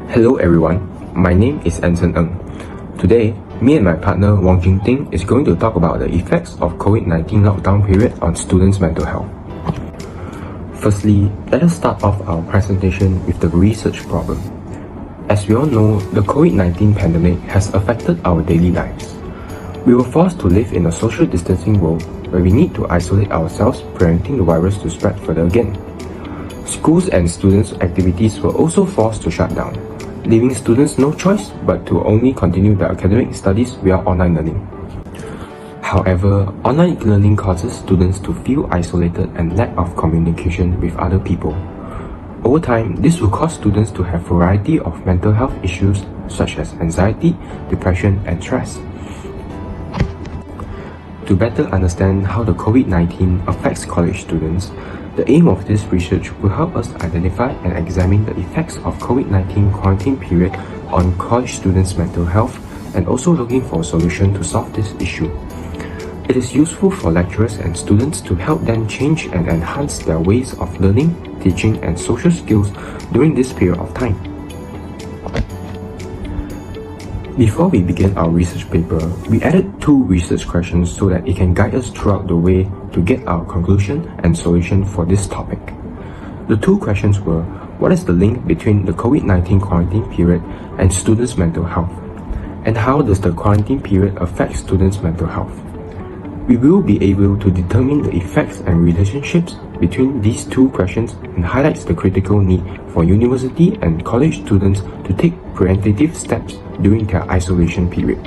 Hello everyone, my name is Anson. Today, me and my partner Wong Teng is going to talk about the effects of COVID-19 lockdown period on students' mental health. Firstly, let us start off our presentation with the research problem. As we all know, the COVID-19 pandemic has affected our daily lives. We were forced to live in a social distancing world where we need to isolate ourselves, preventing the virus to spread further again. Schools and students' activities were also forced to shut down, leaving students no choice but to only continue their academic studies via online learning. However, online learning causes students to feel isolated and lack of communication with other people. Over time, this will cause students to have a variety of mental health issues such as anxiety, depression, and stress. To better understand how the COVID-19 affects college students, the aim of this research will help us identify and examine the effects of COVID-19 quarantine period on college students' mental health and also looking for a solution to solve this issue. It is useful for lecturers and students to help them change and enhance their ways of learning, teaching, and social skills during this period of time. Before we begin our research paper, we added 2 research questions so that it can guide us throughout the way to get our conclusion and solution for this topic. The 2 questions were, what is the link between the COVID-19 quarantine period and students' mental health? And how does the quarantine period affect students' mental health? We will be able to determine the effects and relationships between these 2 questions and highlights the critical need for university and college students to take preemptive steps during their isolation period.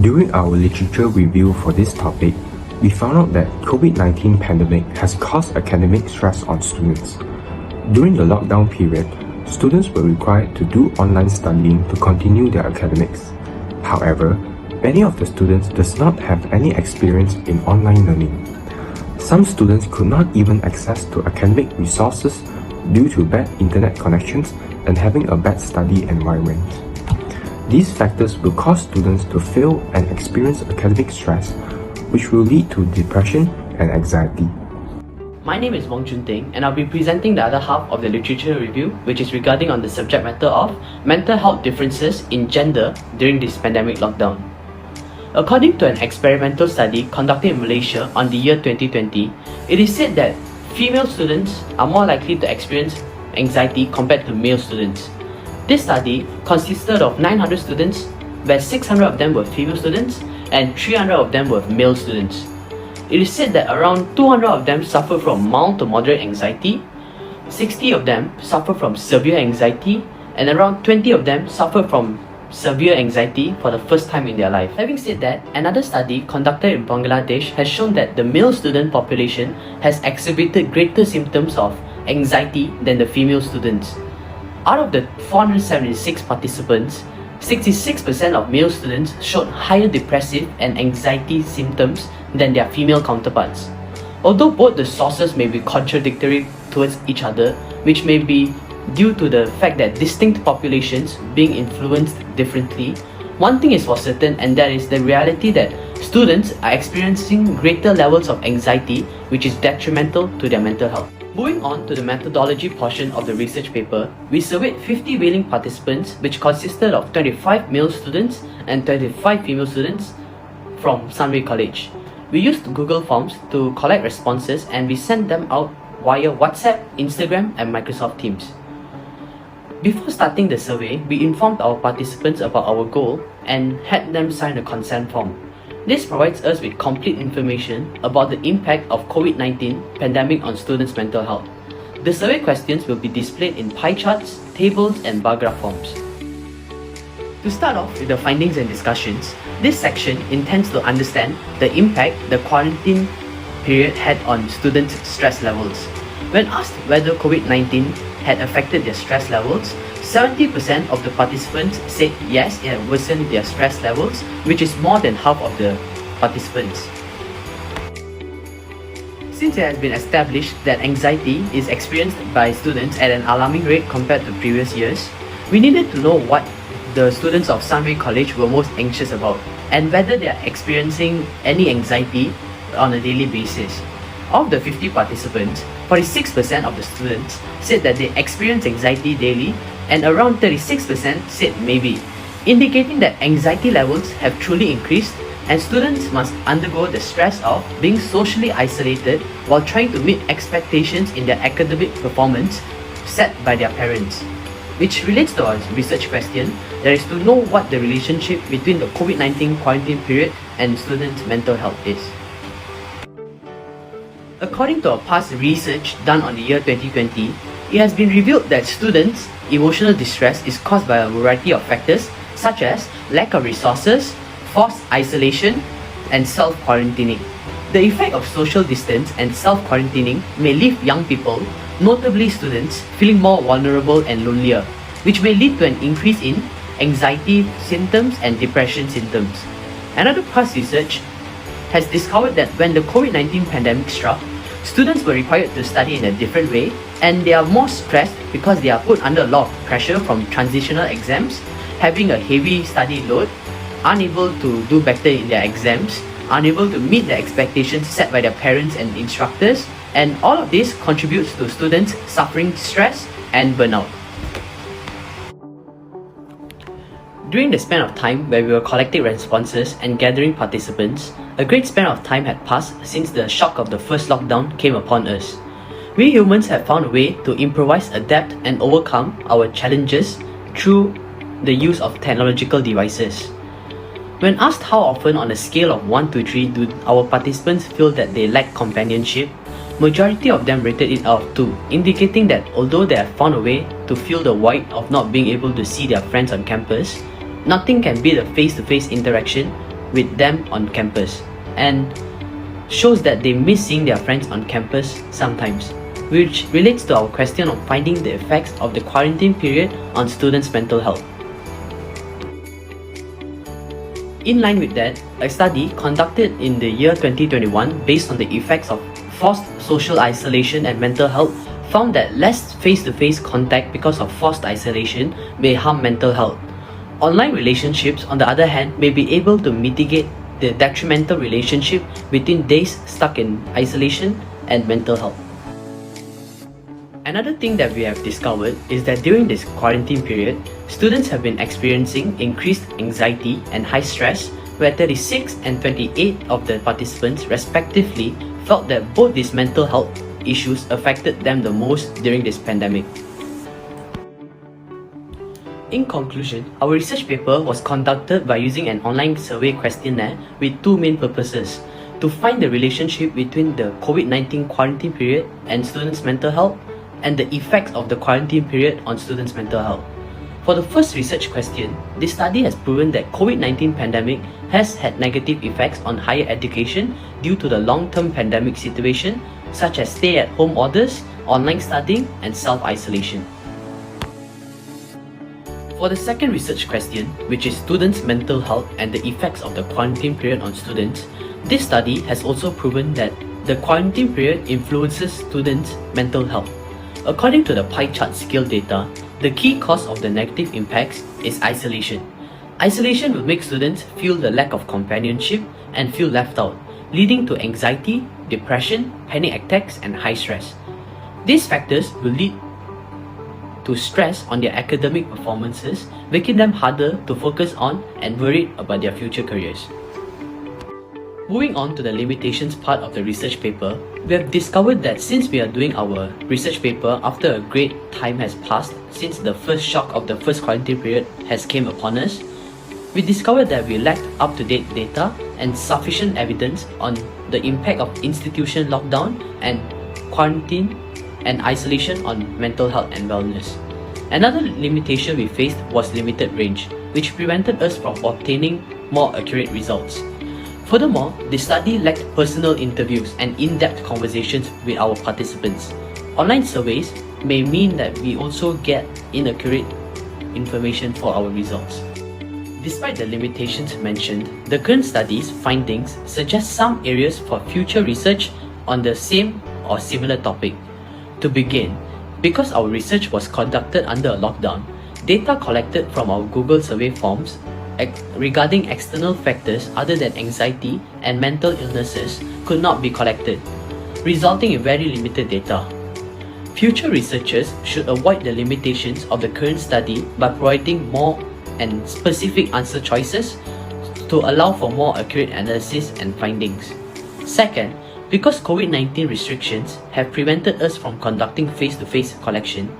During our literature review for this topic, we found out that COVID-19 pandemic has caused academic stress on students. During the lockdown period, students were required to do online studying to continue their academics. However, many of the students does not have any experience in online learning. Some students could not even access to academic resources due to bad internet connections and having a bad study environment. These factors will cause students to fail and experience academic stress, which will lead to depression and anxiety. My name is Wong Teng, and I'll be presenting the other half of the literature review, which is regarding on the subject matter of mental health differences in gender during this pandemic lockdown. According to an experimental study conducted in Malaysia on the year 2020, it is said that female students are more likely to experience anxiety compared to male students. This study consisted of 900 students, where 600 of them were female students and 300 of them were male students. It is said that around 200 of them suffer from mild to moderate anxiety, 60 of them suffer from severe anxiety, and around 20 of them suffer from severe anxiety for the first time in their life. Having said that, another study conducted in Bangladesh has shown that the male student population has exhibited greater symptoms of anxiety than the female students. Out of the 476 participants, 66% of male students showed higher depressive and anxiety symptoms than their female counterparts. Although both the sources may be contradictory towards each other, which may be due to the fact that distinct populations being influenced differently, one thing is for certain, and that is the reality that students are experiencing greater levels of anxiety, which is detrimental to their mental health. Moving on to the methodology portion of the research paper, we surveyed 50 willing participants, which consisted of 25 male students and 25 female students from Sunway College. We used Google Forms to collect responses, and we sent them out via WhatsApp, Instagram, and Microsoft Teams. Before starting the survey, we informed our participants about our goal and had them sign a consent form. This provides us with complete information about the impact of COVID-19 pandemic on students' mental health. The survey questions will be displayed in pie charts, tables, and bar graph forms. To start off with the findings and discussions, this section intends to understand the impact the quarantine period had on students' stress levels. When asked whether COVID-19 had affected their stress levels, 70% of the participants said yes, it had worsened their stress levels, which is more than half of the participants. Since it has been established that anxiety is experienced by students at an alarming rate compared to previous years, we needed to know what the students of Sunway College were most anxious about and whether they are experiencing any anxiety on a daily basis. Of the 50 participants, 46% of the students said that they experience anxiety daily, and around 36% said maybe, indicating that anxiety levels have truly increased and students must undergo the stress of being socially isolated while trying to meet expectations in their academic performance set by their parents. Which relates to our research question, that is to know what the relationship between the COVID-19 quarantine period and students' mental health is. According to our past research done on the year 2020, it has been revealed that students' emotional distress is caused by a variety of factors such as lack of resources, forced isolation, and self-quarantining. The effect of social distance and self-quarantining may leave young people, notably students, feeling more vulnerable and lonelier, which may lead to an increase in anxiety symptoms and depression symptoms. Another past research has discovered that when the COVID-19 pandemic struck, students were required to study in a different way and they are more stressed because they are put under a lot of pressure from transitional exams, having a heavy study load, unable to do better in their exams, unable to meet the expectations set by their parents and instructors, and all of this contributes to students suffering stress and burnout. During the span of time where we were collecting responses and gathering participants, a great span of time had passed since the shock of the first lockdown came upon us. We humans have found a way to improvise, adapt, and overcome our challenges through the use of technological devices. When asked how often on a scale of 1 to 3 do our participants feel that they lack companionship, majority of them rated it out of 2, indicating that although they have found a way to fill the void of not being able to see their friends on campus, nothing can beat the face-to-face interaction with them on campus, and shows that they miss seeing their friends on campus sometimes, which relates to our question of finding the effects of the quarantine period on students' mental health. In line with that, a study conducted in the year 2021 based on the effects of forced social isolation and mental health found that less face-to-face contact because of forced isolation may harm mental health. Online relationships, on the other hand, may be able to mitigate the detrimental relationship between days stuck in isolation and mental health. Another thing that we have discovered is that during this quarantine period, students have been experiencing increased anxiety and high stress, where 36 and 28 of the participants respectively felt that both these mental health issues affected them the most during this pandemic. In conclusion, our research paper was conducted by using an online survey questionnaire with two main purposes: to find the relationship between the COVID-19 quarantine period and students' mental health, and the effects of the quarantine period on students' mental health. For the first research question, this study has proven that COVID-19 pandemic has had negative effects on higher education due to the long-term pandemic situation, such as stay-at-home orders, online studying, and self-isolation. For the second research question, which is students' mental health and the effects of the quarantine period on students, this study has also proven that the quarantine period influences students' mental health. According to the pie chart scale data, the key cause of the negative impacts is isolation. Isolation will make students feel the lack of companionship and feel left out, leading to anxiety, depression, panic attacks, and high stress. These factors will lead to stress on their academic performances, making them harder to focus on and worried about their future careers. Moving on to the limitations part of the research paper, we have discovered that since we are doing our research paper after a great time has passed since the first shock of the first quarantine period has came upon us, we discovered that we lacked up-to-date data and sufficient evidence on the impact of institution lockdown and quarantine and isolation on mental health and wellness. Another limitation we faced was limited range, which prevented us from obtaining more accurate results. Furthermore, the study lacked personal interviews and in-depth conversations with our participants. Online surveys may mean that we also get inaccurate information for our results. Despite the limitations mentioned, the current study's findings suggest some areas for future research on the same or similar topic. To begin, because our research was conducted under a lockdown, data collected from our Google survey forms regarding external factors other than anxiety and mental illnesses could not be collected, resulting in very limited data. Future researchers should avoid the limitations of the current study by providing more and specific answer choices to allow for more accurate analysis and findings. Second, because COVID-19 restrictions have prevented us from conducting face-to-face collection,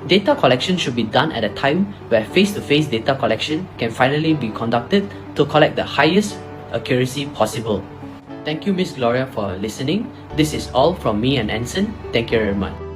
data collection should be done at a time where face-to-face data collection can finally be conducted to collect the highest accuracy possible. Thank you, Miss Gloria, for listening. This is all from me and Anson. Thank you very much.